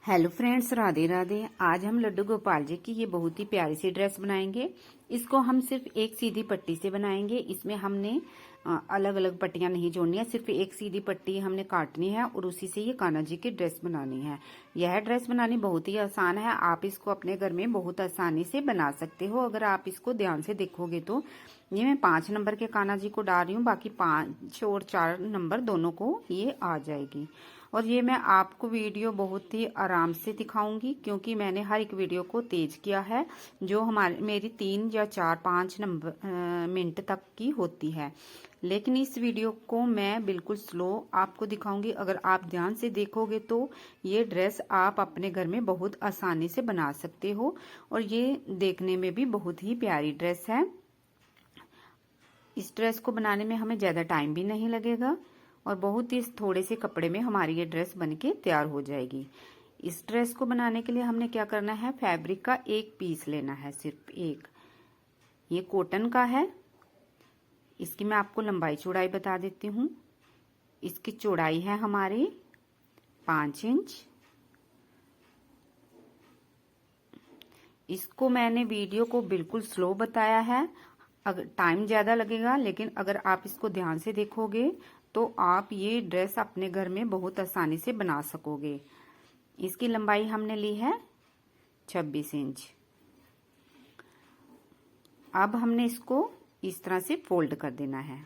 Hello friends, Radhe Radhe. आज हम लड्डू गोपाल जी की ये बहुत ही प्यारी सी ड्रेस बनाएंगे। इसको हम सिर्फ एक सीधी पट्टी से बनाएंगे। इसमें हमने अलग अलग पट्टियां नहीं जोड़नी है, सिर्फ एक सीधी पट्टी हमने काटनी है और उसी से ये कान्हा जी की ड्रेस बनानी है। यह ड्रेस बनानी बहुत ही आसान है। आप इसको अपने घर में बहुत आसानी से बना सकते हो अगर आप इसको ध्यान से देखोगे तो। ये मैं 5 नंबर के कान्हा जी को डाल रही हूँ, बाकी 5 और 4 नंबर दोनों को ये आ जाएगी। और ये मैं आपको वीडियो बहुत ही आराम से दिखाऊंगी क्योंकि मैंने हर एक वीडियो को तेज किया है, जो मेरी 3 या 4-5 मिनट तक की होती है। लेकिन इस वीडियो को मैं बिल्कुल स्लो आपको दिखाऊंगी। अगर आप ध्यान से देखोगे तो ये ड्रेस आप अपने घर में बहुत आसानी से बना सकते हो और ये देखने में भी बहुत ही प्यारी ड्रेस है। इस ड्रेस को बनाने में हमें ज़्यादा टाइम भी नहीं लगेगा और बहुत ही थोड़े से कपड़े में हमारी ये ड्रेस बनके तैयार हो जाएगी। इस ड्रेस को बनाने के लिए हमने क्या करना है, फैब्रिक का एक पीस लेना है, सिर्फ एक। ये कॉटन का है। इसकी मैं आपको लंबाई चौड़ाई बता देती हूँ। इसकी चौड़ाई है हमारी 5 इंच। इसको मैंने वीडियो को बिल्कुल स्लो बताया है, अगर टाइम ज़्यादा लगेगा, लेकिन अगर आप इसको ध्यान से देखोगे तो आप ये ड्रेस अपने घर में बहुत आसानी से बना सकोगे। इसकी लंबाई हमने ली है 26 इंच। अब हमने इसको इस तरह से फोल्ड कर देना है।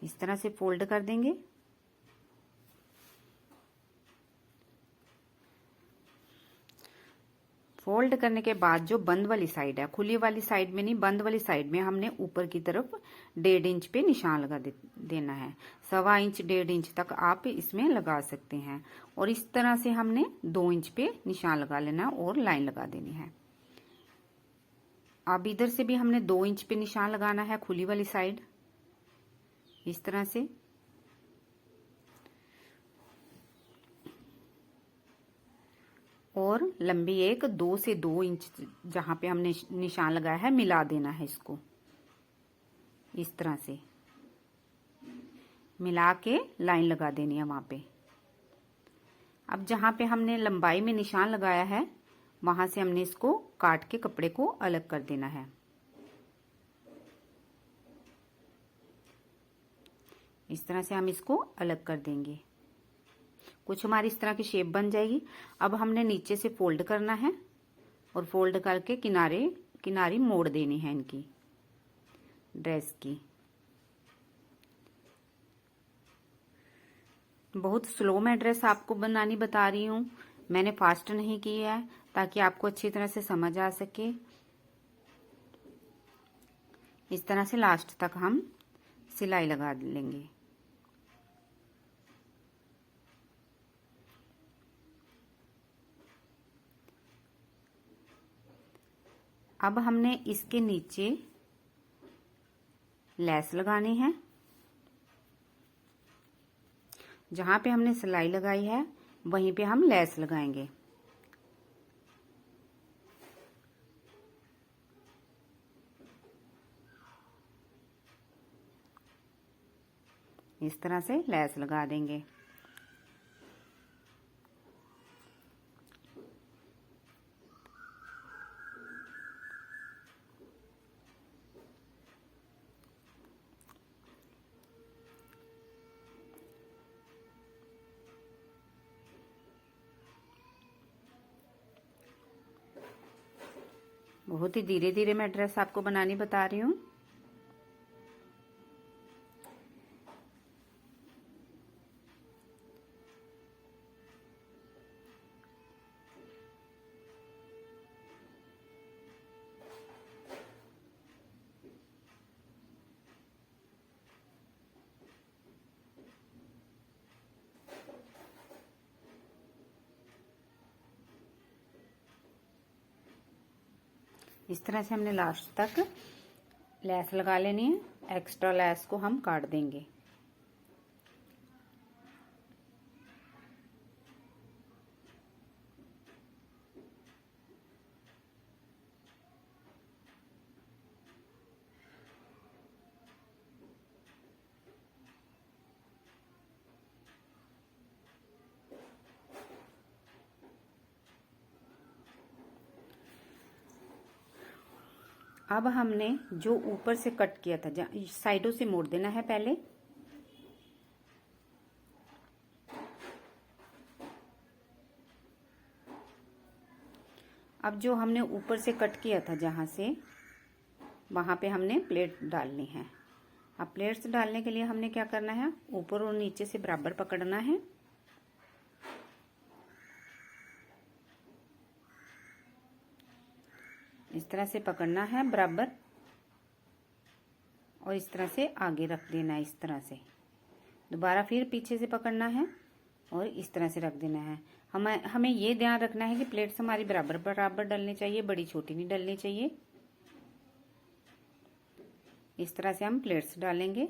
इस तरह से फोल्ड कर देंगे। फोल्ड करने के बाद जो बंद वाली साइड है, खुली वाली साइड में नहीं, बंद वाली साइड में हमने ऊपर की तरफ 1.5 इंच पे निशान लगा देना है। 1.25 इंच 1.5 इंच तक आप इसमें लगा सकते हैं। और इस तरह से हमने 2 इंच पे निशान लगा लेना है और लाइन लगा देनी है। अब इधर से भी हमने 2 इंच पे निशान लगाना है, खुली वाली साइड, इस तरह से। और लंबी एक 2 से 2 इंच जहां पे हमने निशान लगाया है मिला देना है। इसको इस तरह से मिला के लाइन लगा देनी है वहां पे। अब जहां पे हमने लंबाई में निशान लगाया है वहां से हमने इसको काट के कपड़े को अलग कर देना है। इस तरह से हम इसको अलग कर देंगे। कुछ हमारी इस तरह की शेप बन जाएगी। अब हमने नीचे से फोल्ड करना है और फोल्ड करके किनारे किनारी मोड़ देनी है इनकी ड्रेस की। बहुत स्लो मैं ड्रेस आपको बनानी बता रही हूँ, मैंने फास्ट नहीं की है ताकि आपको अच्छी तरह से समझ आ सके। इस तरह से लास्ट तक हम सिलाई लगा लेंगे। अब हमने इसके नीचे लेस लगानी है। जहां पे हमने सिलाई लगाई है वहीं पे हम लेस लगाएंगे। इस तरह से लेस लगा देंगे। बहुत ही धीरे धीरे मैं ड्रेस आपको बनानी बता रही हूँ। इस तरह से हमने लास्ट तक लेस लगा लेनी है। एक्स्ट्रा लेस को हम काट देंगे। अब हमने जो ऊपर से कट किया था, साइडों से मोड़ देना है पहले। अब जो हमने ऊपर से कट किया था जहां से, वहां पे हमने प्लेट डालनी है। अब प्लेट्स डालने के लिए हमने क्या करना है, ऊपर और नीचे से बराबर पकड़ना है। इस तरह से पकड़ना है बराबर, और इस तरह से आगे रख देना है। इस तरह से दोबारा फिर पीछे से पकड़ना है और इस तरह से रख देना है। हमें ये ध्यान रखना है कि प्लेट्स हमारी बराबर बराबर डलनी चाहिए, बड़ी छोटी नहीं डलनी चाहिए। इस तरह से हम प्लेट्स डालेंगे।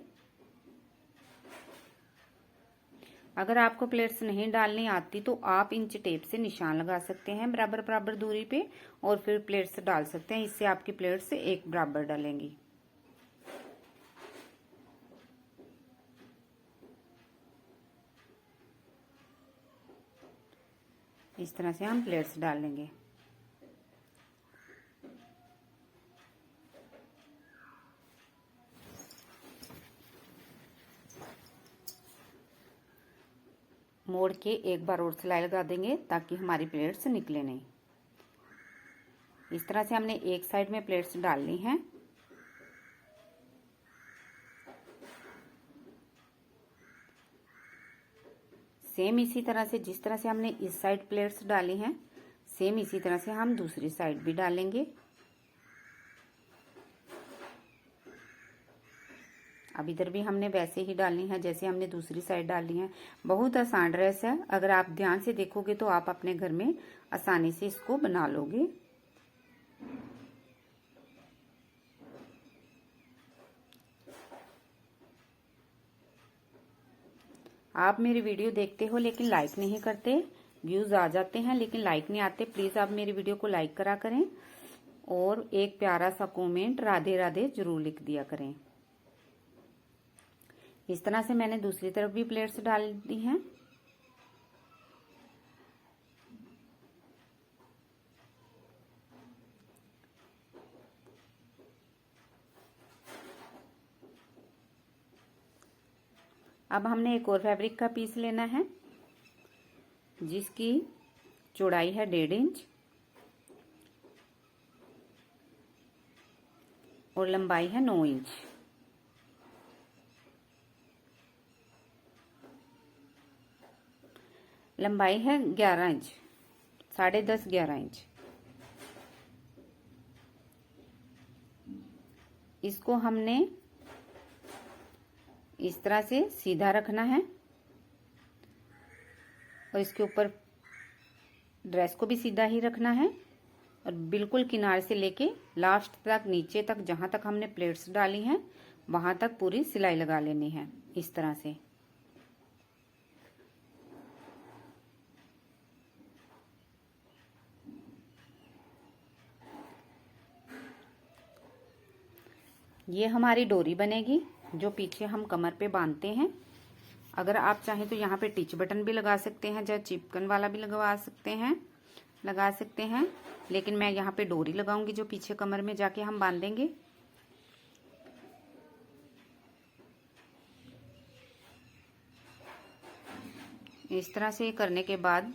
अगर आपको प्लेट्स नहीं डालनी आती तो आप इंच टेप से निशान लगा सकते हैं बराबर बराबर दूरी पे, और फिर प्लेट्स डाल सकते हैं। इससे आपकी प्लेट्स एक बराबर डलेंगी। इस तरह से हम प्लेट्स डालेंगे। मोड़ के एक बार और सिलाई लगा देंगे ताकि हमारी प्लेट्स निकले नहीं। इस तरह से हमने एक साइड में प्लेट्स डालनी है। सेम इसी तरह से जिस तरह से हमने इस साइड प्लेट्स डाली हैं, सेम इसी तरह से हम दूसरी साइड भी डालेंगे। अब इधर भी हमने वैसे ही डालनी है जैसे हमने दूसरी साइड डाली है। बहुत आसान ड्रेस है, अगर आप ध्यान से देखोगे तो आप अपने घर में आसानी से इसको बना लोगे। आप मेरी वीडियो देखते हो लेकिन लाइक नहीं करते, व्यूज आ जाते हैं लेकिन लाइक नहीं आते। प्लीज आप मेरी वीडियो को लाइक करा करें और एक प्यारा सा कमेंट राधे राधे जरूर लिख दिया करें। इस तरह से मैंने दूसरी तरफ भी प्लेट्स डाल दी हैं। अब हमने एक और फैब्रिक का पीस लेना है जिसकी चौड़ाई है 1.5 इंच और लंबाई है 9 इंच। लंबाई है 11 इंच, 10.5 11 इंच। इसको हमने इस तरह से सीधा रखना है और इसके ऊपर ड्रेस को भी सीधा ही रखना है, और बिल्कुल किनारे से लेके लास्ट तक नीचे तक जहां तक हमने प्लेट्स डाली हैं वहां तक पूरी सिलाई लगा लेनी है। इस तरह से ये हमारी डोरी बनेगी जो पीछे हम कमर पे बांधते हैं। अगर आप चाहें तो यहाँ पे टिच बटन भी लगा सकते हैं, या चिपकन वाला भी लगा सकते हैं, लेकिन मैं यहाँ पे डोरी लगाऊंगी जो पीछे कमर में जाके हम बांधेंगे। इस तरह से करने के बाद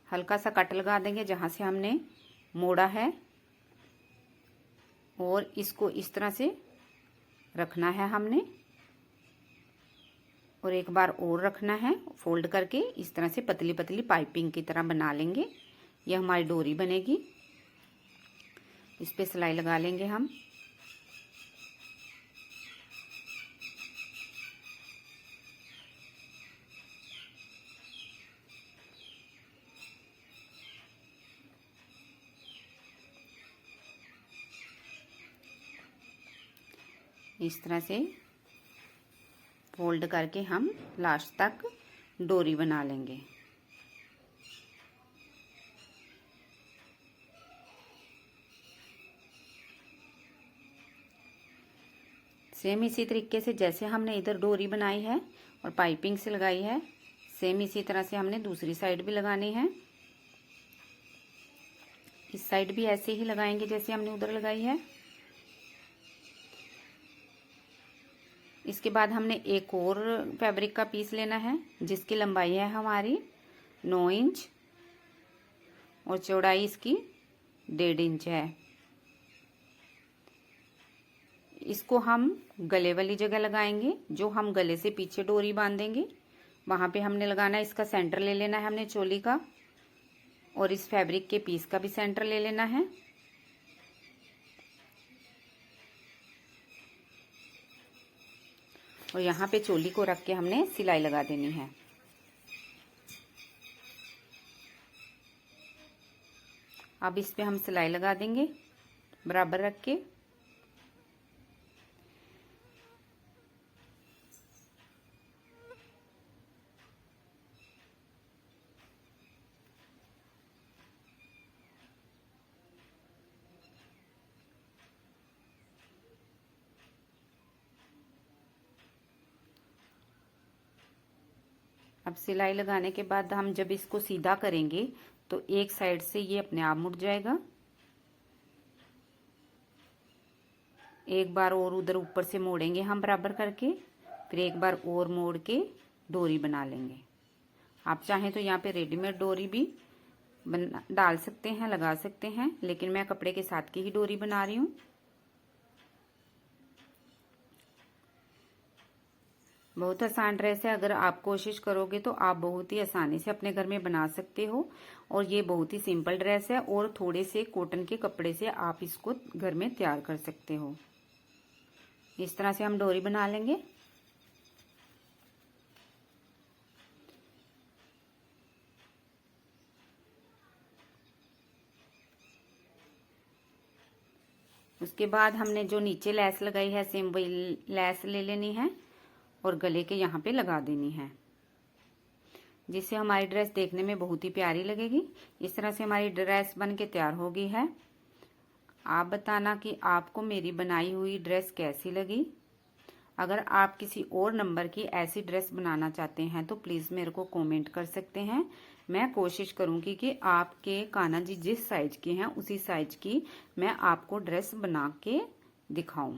हल्का सा कट लगा देंगे जहां से हमने मोड़ा है, और इसको इस तरह से रखना है हमने, और एक बार और रखना है फोल्ड करके। इस तरह से पतली पतली पाइपिंग की तरह बना लेंगे। यह हमारी डोरी बनेगी। इस पे सिलाई लगा लेंगे हम। इस तरह से फोल्ड करके हम लास्ट तक डोरी बना लेंगे। सेम इसी तरीके से जैसे हमने इधर डोरी बनाई है और पाइपिंग से लगाई है, सेम इसी तरह से हमने दूसरी साइड भी लगानी है। इस साइड भी ऐसे ही लगाएंगे जैसे हमने उधर लगाई है। इसके बाद हमने एक और फैब्रिक का पीस लेना है जिसकी लंबाई है हमारी 9 इंच और चौड़ाई इसकी 1.5 इंच है। इसको हम गले वाली जगह लगाएंगे, जो हम गले से पीछे डोरी बांधेंगे वहां पे हमने लगाना है। इसका सेंटर ले लेना है हमने चोली का, और इस फैब्रिक के पीस का भी सेंटर ले लेना है। और यहाँ पे चोली को रख के हमने सिलाई लगा देनी है। अब इस पे हम सिलाई लगा देंगे बराबर रख के। अब सिलाई लगाने के बाद हम जब इसको सीधा करेंगे तो एक साइड से ये अपने आप मुड़ जाएगा। एक बार और उधर ऊपर से मोड़ेंगे हम बराबर करके, फिर एक बार और मोड़ के डोरी बना लेंगे। आप चाहें तो यहाँ पे रेडीमेड डोरी भी डाल सकते हैं, लगा सकते हैं, लेकिन मैं कपड़े के साथ की ही डोरी बना रही हूँ। बहुत आसान ड्रेस है, अगर आप कोशिश करोगे तो आप बहुत ही आसानी से अपने घर में बना सकते हो। और ये बहुत ही सिंपल ड्रेस है और थोड़े से कॉटन के कपड़े से आप इसको घर में तैयार कर सकते हो। इस तरह से हम डोरी बना लेंगे। उसके बाद हमने जो नीचे लेस लगाई है सेम वही लेस ले लेनी है और गले के यहाँ पे लगा देनी है, जिससे हमारी ड्रेस देखने में बहुत ही प्यारी लगेगी। इस तरह से हमारी ड्रेस बन के तैयार हो गई है। आप बताना कि आपको मेरी बनाई हुई ड्रेस कैसी लगी। अगर आप किसी और नंबर की ऐसी ड्रेस बनाना चाहते हैं तो प्लीज़ मेरे को कमेंट कर सकते हैं। मैं कोशिश करूंगी कि आपके कान्हा जी जिस साइज के हैं उसी साइज की मैं आपको ड्रेस बना के दिखाऊं।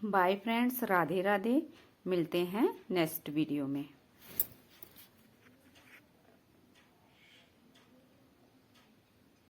Bye friends, Radhe Radhe. मिलते हैं नेक्स्ट वीडियो में।